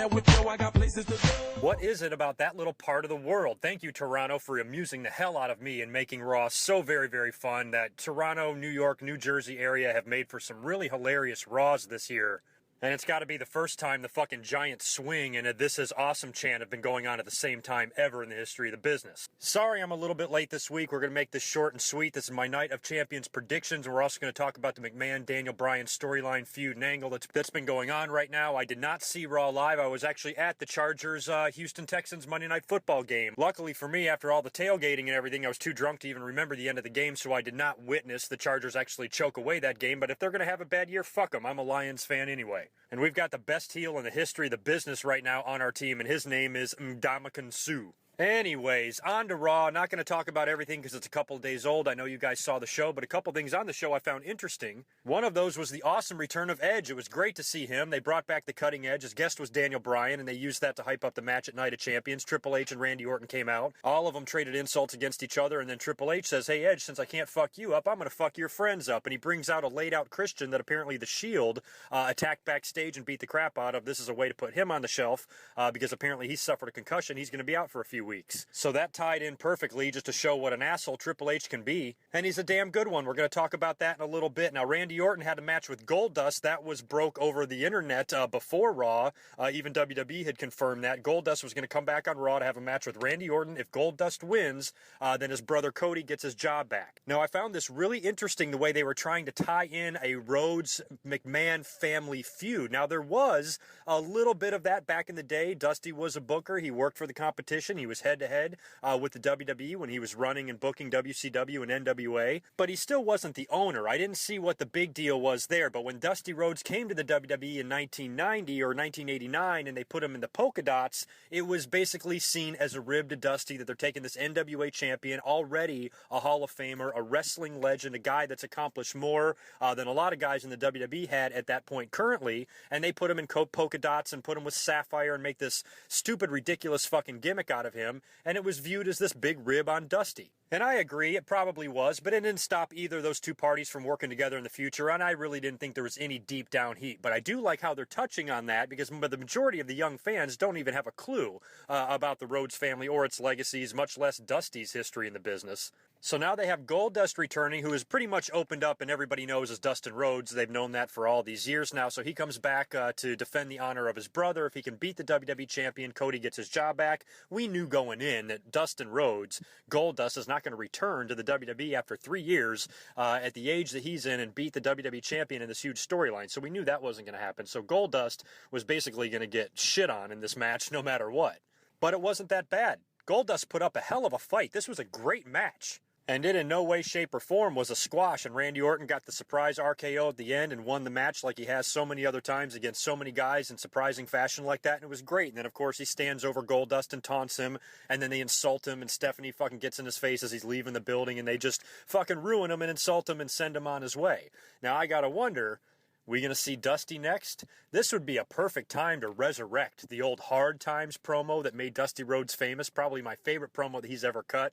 that whip, yo, I got places to go. What is it about that little part of the world? Thank you, Toronto, for amusing the hell out of me and making Raw so very, very fun. That Toronto, New York, New Jersey area have made for some really hilarious Raws this year. And it's got to be the first time the fucking giant swing and a This Is Awesome chant have been going on at the same time ever in the history of the business. Sorry I'm a little bit late this week. We're going to make this short and sweet. This is my Night of Champions predictions. And we're also going to talk about the McMahon-Daniel-Bryan storyline feud and angle that's been going on right now. I did not see Raw live. I was actually at the Chargers-Houston Texans Monday Night Football game. Luckily for me, after all the tailgating and everything, I was too drunk to even remember the end of the game, so I did not witness the Chargers actually choke away that game. But if they're going to have a bad year, fuck them. I'm a Lions fan anyway. And we've got the best heel in the history of the business right now on our team, and his name is Ndamukong Suh. Anyways, on to Raw. Not going to talk about everything because it's a couple of days old. I know you guys saw the show, but a couple things on the show I found interesting. One of those was the awesome return of Edge. It was great to see him. They brought back the Cutting Edge. His guest was Daniel Bryan, and they used that to hype up the match at Night of Champions. Triple H and Randy Orton came out. All of them traded insults against each other, and then Triple H says, "Hey, Edge, since I can't fuck you up, I'm going to fuck your friends up." And he brings out a laid-out Christian that apparently the Shield attacked backstage and beat the crap out of. This is a way to put him on the shelf because apparently he suffered a concussion. He's going to be out for a few weeks. So that tied in perfectly just to show what an asshole Triple H can be. And he's a damn good one. We're going to talk about that in a little bit. Now, Randy Orton had a match with Goldust. That was broke over the internet before Raw. Even WWE had confirmed that. Goldust was going to come back on Raw to have a match with Randy Orton. If Goldust wins, then his brother Cody gets his job back. Now, I found this really interesting, the way they were trying to tie in a Rhodes-McMahon family feud. Now, there was a little bit of that back in the day. Dusty was a booker. He worked for the competition. He was head-to-head with the WWE when he was running and booking WCW and NWA, but he still wasn't the owner. I didn't see what the big deal was there, but when Dusty Rhodes came to the WWE in 1990 or 1989 and they put him in the polka dots, it was basically seen as a rib to Dusty that they're taking this NWA champion, already a Hall of Famer, a wrestling legend, a guy that's accomplished more than a lot of guys in the WWE had at that point currently, and they put him in polka dots and put him with Sapphire and make this stupid, ridiculous fucking gimmick out of him, and it was viewed as this big rib on Dusty. And I agree, it probably was, but it didn't stop either of those two parties from working together in the future, and I really didn't think there was any deep down heat. But I do like how they're touching on that, because the majority of the young fans don't even have a clue about the Rhodes family or its legacies, much less Dusty's history in the business. So now they have Goldust returning, who has pretty much opened up and everybody knows as Dustin Rhodes. They've known that for all these years now. So he comes back to defend the honor of his brother. If he can beat the WWE champion, Cody gets his job back. We knew going in that Dustin Rhodes, Goldust, is not going to return to the WWE after 3 years at the age that he's in and beat the WWE champion in this huge storyline. So we knew that wasn't going to happen. So Goldust was basically going to get shit on in this match no matter what. But it wasn't that bad. Goldust put up a hell of a fight. This was a great match. And it in no way, shape, or form was a squash, and Randy Orton got the surprise RKO at the end and won the match like he has so many other times against so many guys in surprising fashion like that, and it was great. And then, of course, he stands over Goldust and taunts him, and then they insult him, and Stephanie fucking gets in his face as he's leaving the building, and they just fucking ruin him and insult him and send him on his way. Now, I gotta wonder, we going to see Dusty next? This would be a perfect time to resurrect the old Hard Times promo that made Dusty Rhodes famous. Probably my favorite promo that he's ever cut.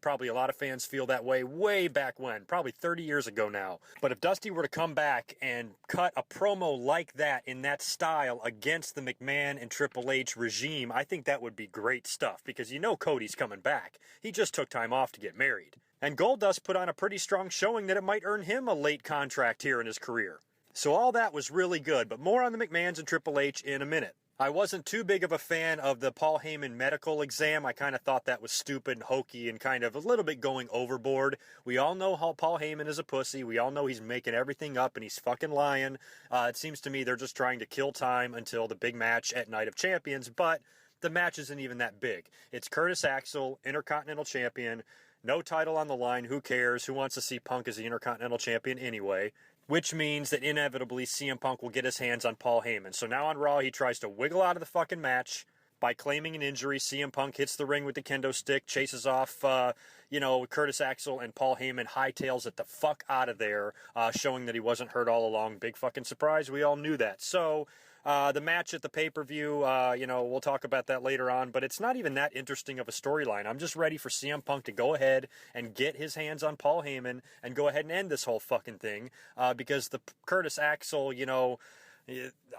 Probably a lot of fans feel that way back when. Probably 30 years ago now. But if Dusty were to come back and cut a promo like that in that style against the McMahon and Triple H regime, I think that would be great stuff. Because you know Cody's coming back. He just took time off to get married. And Goldust put on a pretty strong showing that it might earn him a late contract here in his career. So all that was really good, but more on the McMahons and Triple H in a minute. I wasn't too big of a fan of the Paul Heyman medical exam. I kind of thought that was stupid and hokey and kind of a little bit going overboard. We all know how Paul Heyman is a pussy. We all know he's making everything up and he's fucking lying. It seems to me they're just trying to kill time until the big match at Night of Champions, but the match isn't even that big. It's Curtis Axel, Intercontinental Champion, no title on the line, who cares? Who wants to see Punk as the Intercontinental Champion anyway? Which means that inevitably CM Punk will get his hands on Paul Heyman. So now on Raw, he tries to wiggle out of the fucking match by claiming an injury. CM Punk hits the ring with the kendo stick, chases off, Curtis Axel, and Paul Heyman hightails it the fuck out of there, showing that he wasn't hurt all along. Big fucking surprise. We all knew that. So the match at the pay-per-view, we'll talk about that later on, but it's not even that interesting of a storyline. I'm just ready for CM Punk to go ahead and get his hands on Paul Heyman and go ahead and end this whole fucking thing, because the Curtis Axel,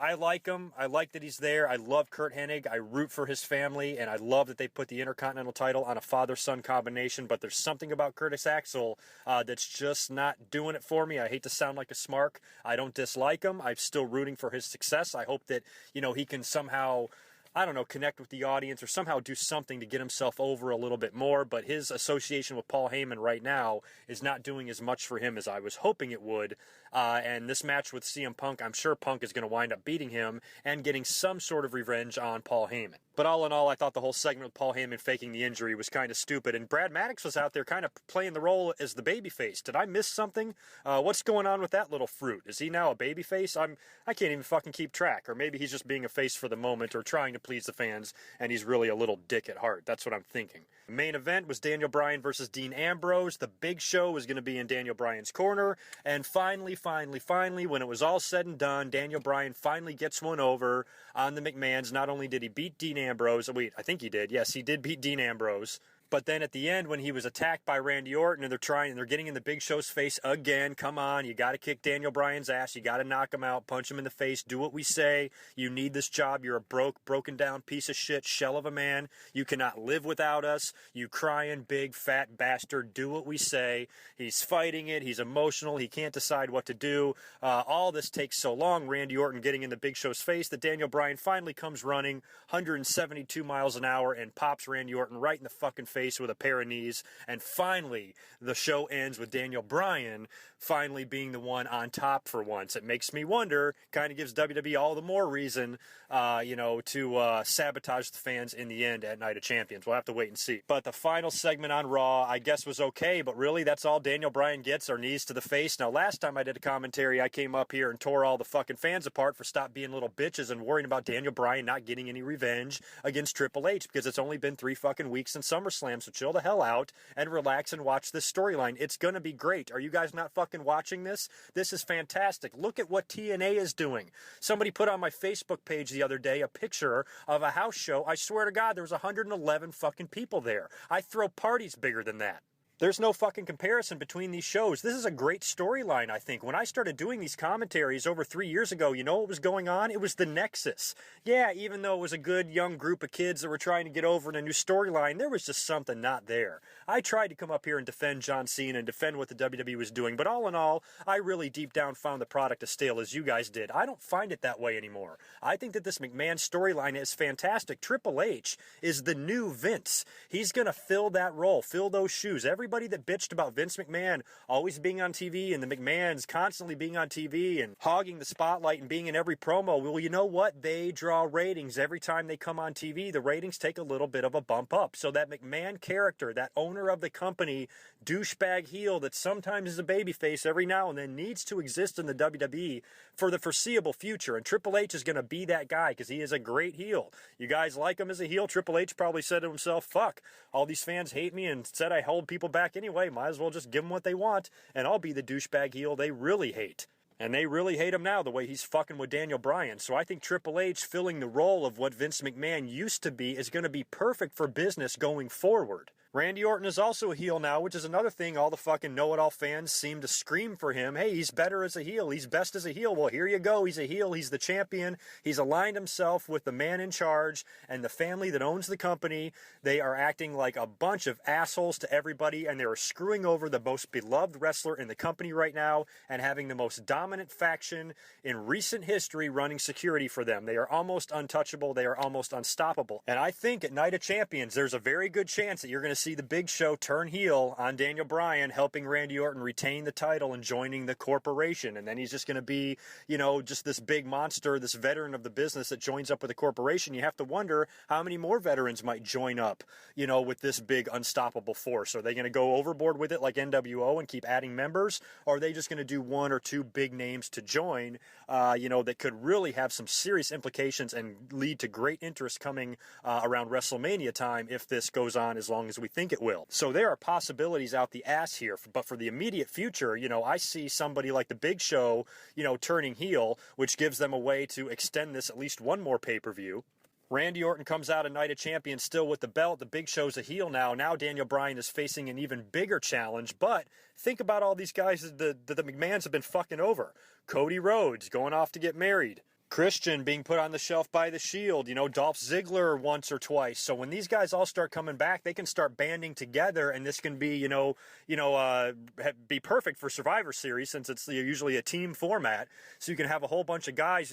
I like him. I like that he's there. I love Kurt Hennig. I root for his family, and I love that they put the Intercontinental title on a father-son combination, but there's something about Curtis Axel that's just not doing it for me. I hate to sound like a smark. I don't dislike him. I'm still rooting for his success. I hope that, he can somehow, I don't know, connect with the audience or somehow do something to get himself over a little bit more, but his association with Paul Heyman right now is not doing as much for him as I was hoping it would, and this match with CM Punk, I'm sure Punk is going to wind up beating him and getting some sort of revenge on Paul Heyman. But all in all, I thought the whole segment with Paul Heyman faking the injury was kind of stupid, and Brad Maddox was out there kind of playing the role as the babyface. Did I miss something? What's going on with that little fruit? Is he now a babyface? I can't even fucking keep track, or maybe he's just being a face for the moment or trying to please the fans, and he's really a little dick at heart. That's what I'm thinking. The main event was Daniel Bryan versus Dean Ambrose. The big show was going to be in Daniel Bryan's corner, and finally, when it was all said and done, Daniel Bryan finally gets one over on the McMahons. Not only did he beat Dean Ambrose, wait, I think he did. Yes, he did beat Dean Ambrose. But then at the end, when he was attacked by Randy Orton, and they're getting in the Big Show's face again. Come on, you got to kick Daniel Bryan's ass. You got to knock him out, punch him in the face, do what we say. You need this job. You're a broken down piece of shit, shell of a man. You cannot live without us. You crying big fat bastard. Do what we say. He's fighting it. He's emotional. He can't decide what to do. All this takes so long. Randy Orton getting in the Big Show's face that Daniel Bryan finally comes running 172 miles an hour and pops Randy Orton right in the fucking face with a pair of knees, and finally the show ends with Daniel Bryan finally being the one on top for once. It makes me wonder, kind of gives WWE all the more reason, to sabotage the fans in the end at Night of Champions. We'll have to wait and see. But the final segment on Raw, I guess, was okay, but really that's all Daniel Bryan gets, are knees to the face. Now, last time I did a commentary, I came up here and tore all the fucking fans apart for stop being little bitches and worrying about Daniel Bryan not getting any revenge against Triple H, because it's only been 3 fucking weeks in SummerSlam. So chill the hell out and relax and watch this storyline. It's going to be great. Are you guys not fucking watching this? This is fantastic. Look at what TNA is doing. Somebody put on my Facebook page the other day a picture of a house show. I swear to God, there was 111 fucking people there. I throw parties bigger than that. There's no fucking comparison between these shows. This is a great storyline, I think. When I started doing these commentaries over 3 years ago, you know what was going on? It was the Nexus. Yeah, even though it was a good young group of kids that were trying to get over in a new storyline, there was just something not there. I tried to come up here and defend John Cena and defend what the WWE was doing, but all in all, I really deep down found the product as stale as you guys did. I don't find it that way anymore. I think that this McMahon storyline is fantastic. Triple H is the new Vince. He's going to fill that role, fill those shoes. Everybody that bitched about Vince McMahon always being on TV and the McMahons constantly being on TV and hogging the spotlight and being in every promo, well, you know what? They draw ratings. Every time they come on TV, the ratings take a little bit of a bump up. So that McMahon character, that owner of the company, douchebag heel that sometimes is a babyface every now and then, needs to exist in the WWE for the foreseeable future. And Triple H is going to be that guy because he is a great heel. You guys like him as a heel? Triple H probably said to himself, fuck, all these fans hate me and said I hold people back anyway. Might as well just give them what they want, and I'll be the douchebag heel they really hate. And they really hate him now, the way he's fucking with Daniel Bryan. So I think Triple H filling the role of what Vince McMahon used to be is going to be perfect for business going forward. Randy Orton is also a heel now, which is another thing all the fucking know-it-all fans seem to scream for him. Hey, he's better as a heel. He's best as a heel. Well, here you go. He's a heel. He's the champion. He's aligned himself with the man in charge and the family that owns the company. They are acting like a bunch of assholes to everybody, and they are screwing over the most beloved wrestler in the company right now and having the most dominant faction in recent history running security for them. They are almost untouchable. They are almost unstoppable. And I think at Night of Champions, there's a very good chance that you're going to see the Big Show turn heel on Daniel Bryan, helping Randy Orton retain the title and joining the corporation. And then he's just going to be, just this big monster, this veteran of the business that joins up with the corporation. You have to wonder how many more veterans might join up, with this big unstoppable force. Are they going to go overboard with it like NWO and keep adding members? Or are they just going to do 1 or 2 big names to join, that could really have some serious implications and lead to great interest coming around WrestleMania time if this goes on as long as we think it will. So there are possibilities out the ass here, but for the immediate future, I see somebody like the Big Show, turning heel, which gives them a way to extend this at least one more pay-per-view. Randy Orton comes out of Night of Champions still with the belt. The Big Show's a heel now. Now Daniel Bryan is facing an even bigger challenge. But think about all these guys that the McMahons have been fucking over. Cody Rhodes going off to get married. Christian being put on the shelf by the Shield, Dolph Ziggler once or twice. So when these guys all start coming back, they can start banding together, and this can be, be perfect for Survivor Series since it's usually a team format. So you can have a whole bunch of guys,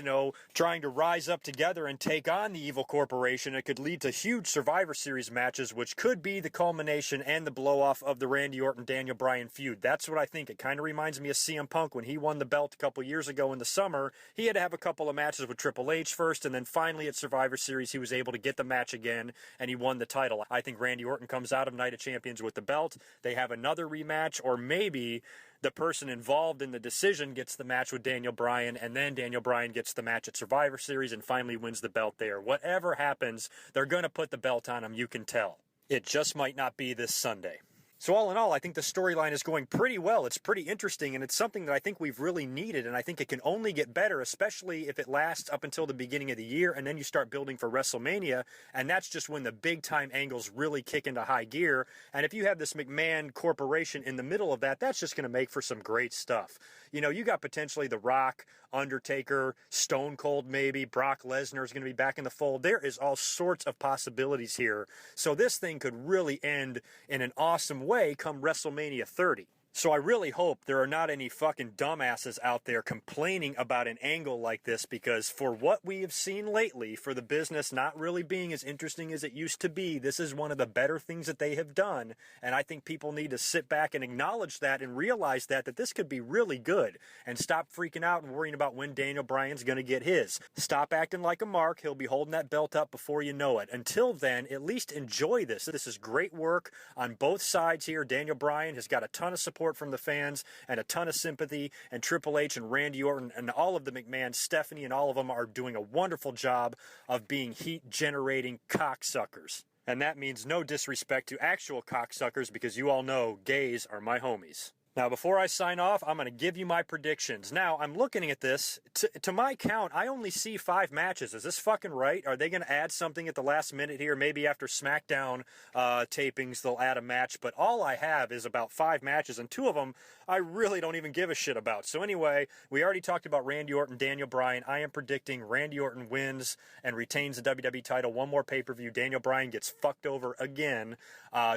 trying to rise up together and take on the evil corporation. It could lead to huge Survivor Series matches, which could be the culmination and the blow-off of the Randy Orton-Daniel Bryan feud. That's what I think. It kind of reminds me of CM Punk when he won the belt a couple years ago in the summer. He had to have a couple of matches with Triple H first, and then finally at Survivor Series he was able to get the match again, and he won the title. I think Randy Orton comes out of Night of Champions with the belt. They have another rematch, or maybe the person involved in the decision gets the match with Daniel Bryan, and then Daniel Bryan gets the match at Survivor Series and finally wins the belt there. Whatever happens, they're going to put the belt on him, you can tell. It just might not be this Sunday. So all in all, I think the storyline is going pretty well. It's pretty interesting, and it's something that I think we've really needed, and I think it can only get better, especially if it lasts up until the beginning of the year, and then you start building for WrestleMania, and that's just when the big-time angles really kick into high gear. And if you have this McMahon corporation in the middle of that, that's just going to make for some great stuff. You got potentially The Rock, Undertaker, Stone Cold maybe, Brock Lesnar is going to be back in the fold. There is all sorts of possibilities here. So this thing could really end in an awesome way come WrestleMania 30. So I really hope there are not any fucking dumbasses out there complaining about an angle like this, because for what we have seen lately, for the business not really being as interesting as it used to be, this is one of the better things that they have done. And I think people need to sit back and acknowledge that and realize that this could be really good, and stop freaking out and worrying about when Daniel Bryan's going to get his. Stop acting like a mark. He'll be holding that belt up before you know it. Until then, at least enjoy this. This is great work on both sides here. Daniel Bryan has got a ton of support from the fans and a ton of sympathy, and Triple H and Randy Orton and all of the McMahon, Stephanie and all of them are doing a wonderful job of being heat-generating cocksuckers. And that means no disrespect to actual cocksuckers, because you all know gays are my homies. Now, before I sign off, I'm going to give you my predictions. Now, I'm looking at this. To my count, I only see 5 matches. Is this fucking right? Are they going to add something at the last minute here? Maybe after SmackDown tapings, they'll add a match. But all I have is about 5 matches, and 2 of them I really don't even give a shit about. So anyway, we already talked about Randy Orton, Daniel Bryan. I am predicting Randy Orton wins and retains the WWE title. One more pay-per-view. Daniel Bryan gets fucked over again.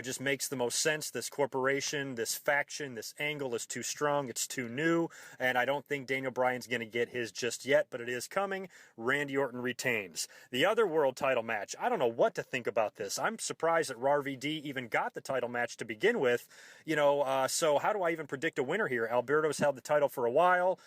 Just makes the most sense. This corporation, this faction, this angle is too strong, it's too new, and I don't think Daniel Bryan's going to get his just yet, but it is coming. Randy Orton retains. The other world title match, I don't know what to think about this. I'm surprised that RVD even got the title match to begin with. So how do I even predict a winner here? Alberto's held the title for a while.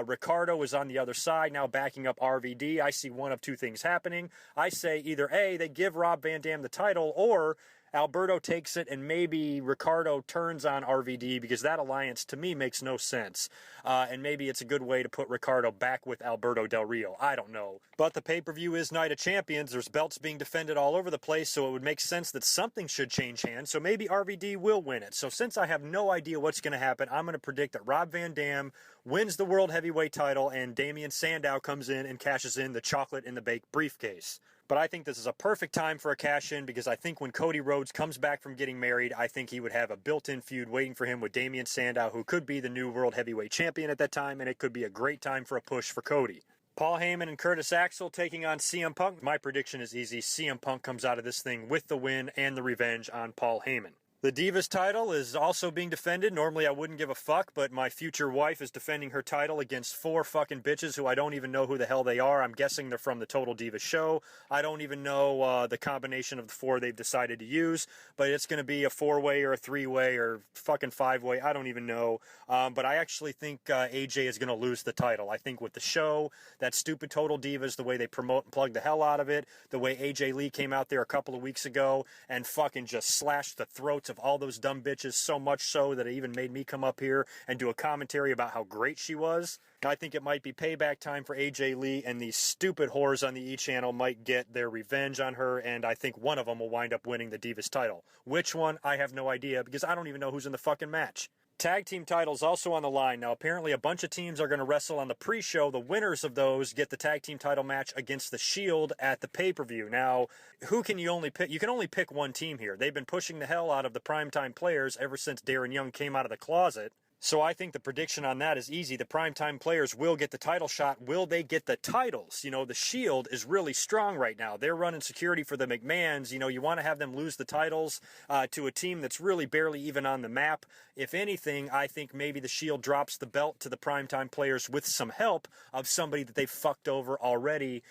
Ricardo is on the other side now backing up RVD. I see one of 2 things happening. I say either A, they give Rob Van Dam the title, or Alberto takes it and maybe Ricardo turns on RVD, because that alliance to me makes no sense. And maybe it's a good way to put Ricardo back with Alberto Del Rio. I don't know. But the pay-per-view is Night of Champions. There's belts being defended all over the place, so it would make sense that something should change hands. So maybe RVD will win it. So since I have no idea what's going to happen, I'm going to predict that Rob Van Dam wins the World Heavyweight title and Damian Sandow comes in and cashes in the chocolate in the baked briefcase. But I think this is a perfect time for a cash-in, because I think when Cody Rhodes comes back from getting married, I think he would have a built-in feud waiting for him with Damian Sandow, who could be the new World Heavyweight Champion at that time, and it could be a great time for a push for Cody. Paul Heyman and Curtis Axel taking on CM Punk. My prediction is easy. CM Punk comes out of this thing with the win and the revenge on Paul Heyman. The Divas title is also being defended. Normally I wouldn't give a fuck, but my future wife is defending her title against 4 fucking bitches who I don't even know who the hell they are. I'm guessing they're from the Total Divas show. I don't even know the combination of the 4 they've decided to use, but it's going to be a 4-way or a 3-way or fucking 5-way. I don't even know. But I actually think AJ is going to lose the title. I think with the show, that stupid Total Divas, the way they promote and plug the hell out of it, the way AJ Lee came out there a couple of weeks ago and fucking just slashed the throats of all those dumb bitches, so much so that it even made me come up here and do a commentary about how great she was. I think it might be payback time for AJ Lee, and these stupid whores on the E! channel might get their revenge on her, and I think one of them will wind up winning the Divas title. Which one? I have no idea, because I don't even know who's in the fucking match. Tag team titles also on the line. Now, apparently a bunch of teams are going to wrestle on the pre-show. The winners of those get the tag team title match against the Shield at the pay-per-view. Now, who can you only pick? You can only pick one team here. They've been pushing the hell out of the primetime players ever since Darren Young came out of the closet. So I think the prediction on that is easy. The primetime players will get the title shot. Will they get the titles? You know, the Shield is really strong right now. They're running security for the McMahons. You know, you want to have them lose the titles to a team that's really barely even on the map. If anything, I think maybe the Shield drops the belt to the primetime players with some help of somebody that they've fucked over already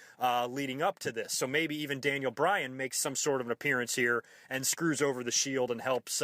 leading up to this. So maybe even Daniel Bryan makes some sort of an appearance here and screws over the Shield and helps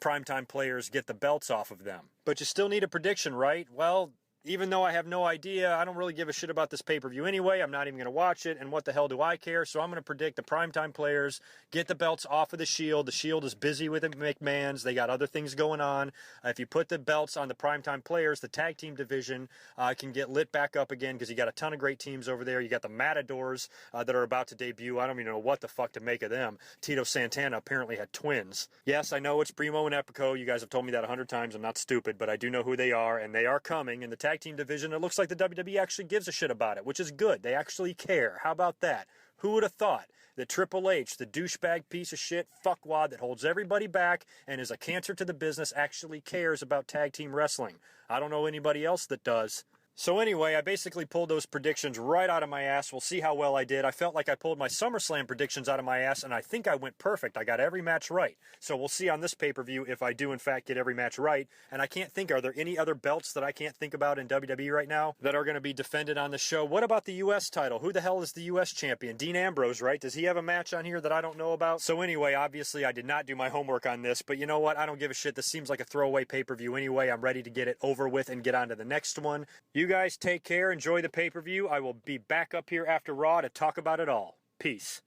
primetime players get the belts off of them. But you still need a prediction, right? Well, even though I have no idea, I don't really give a shit about this pay-per-view anyway. I'm not even going to watch it, and what the hell do I care? So I'm going to predict the primetime players get the belts off of the Shield. The Shield is busy with the McMahons. They got other things going on. If you put the belts on the primetime players, the tag team division can get lit back up again because you got a ton of great teams over there. You got the Matadors that are about to debut. I don't even know what the fuck to make of them. Tito Santana apparently had twins. Yes, I know it's Primo and Epico. You guys have told me that 100 times. I'm not stupid, but I do know who they are, and they are coming. And the tag team division, it looks like the WWE actually gives a shit about it, which is good. They actually care. How about that? Who would have thought that Triple H, the douchebag piece of shit fuckwad that holds everybody back and is a cancer to the business, actually cares about tag team wrestling? I don't know anybody else that does. So anyway, I basically pulled those predictions right out of my ass. We'll see how well I did. I felt like I pulled my SummerSlam predictions out of my ass, and I think I went perfect. I got every match right. So we'll see on this pay-per-view if I do, in fact, get every match right. And I can't think, are there any other belts that I can't think about in WWE right now that are going to be defended on the show? What about the U.S. title? Who the hell is the U.S. champion? Dean Ambrose, right? Does he have a match on here that I don't know about? So anyway, obviously, I did not do my homework on this, but you know what? I don't give a shit. This seems like a throwaway pay-per-view anyway. I'm ready to get it over with and get on to the next one. You guys take care. Enjoy the pay-per-view. I will be back up here after Raw to talk about it all. Peace.